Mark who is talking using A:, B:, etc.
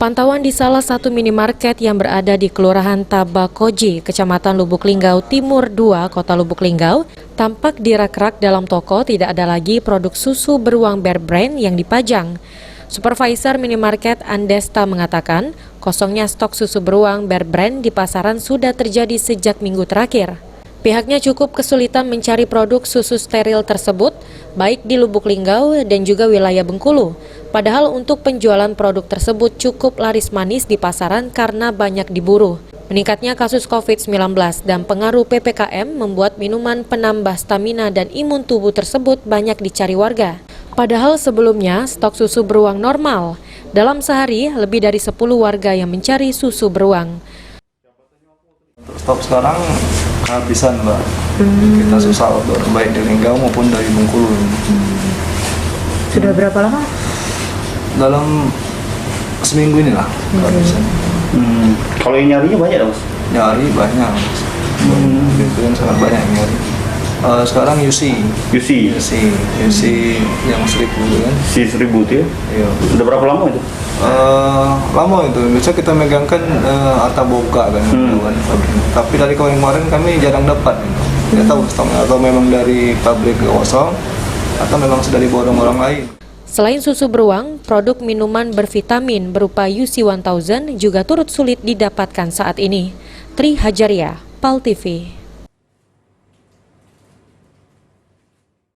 A: Pantauan di salah satu minimarket yang berada di Kelurahan Tabakoji, Kecamatan Lubuk Linggau Timur 2, Kota Lubuk Linggau, tampak di rak-rak dalam toko tidak ada lagi produk susu beruang Bear Brand yang dipajang. Supervisor minimarket Andesta mengatakan, kosongnya stok susu beruang Bear Brand di pasaran sudah terjadi sejak minggu terakhir. Pihaknya cukup kesulitan mencari produk susu steril tersebut, baik di Lubuk Linggau dan juga wilayah Bengkulu. Padahal untuk penjualan produk tersebut cukup laris manis di pasaran karena banyak diburu. Meningkatnya kasus COVID-19 dan pengaruh PPKM membuat minuman penambah stamina dan imun tubuh tersebut banyak dicari warga. Padahal sebelumnya stok susu beruang normal. Dalam sehari lebih dari 10 warga yang mencari susu beruang.
B: Stok sekarang kehabisan, Mbak. Kita susah order baik dari Linggau maupun dari Bengkulu.
C: Sudah berapa lama?
B: Dalam seminggu inilah kehabisan.
D: Kalau yang nyarinya banyak dong?
B: Nyari banyak. Itu yang sangat banyak yang nyari. Sekarang UC yang 1000 kan?
D: Si 1000 itu ya?
B: Iya.
D: Udah berapa lama itu?
B: Lama itu, biasa kita megangkan Artaboga kan, tapi dari kemarin kami jarang dapat. Tidak tahu stoknya atau memang dari pabrik kosong atau memang sudah diborong orang lain.
A: Selain susu beruang, produk minuman bervitamin berupa UC 1000 juga turut sulit didapatkan saat ini. Tri Hajaria, PAL TV.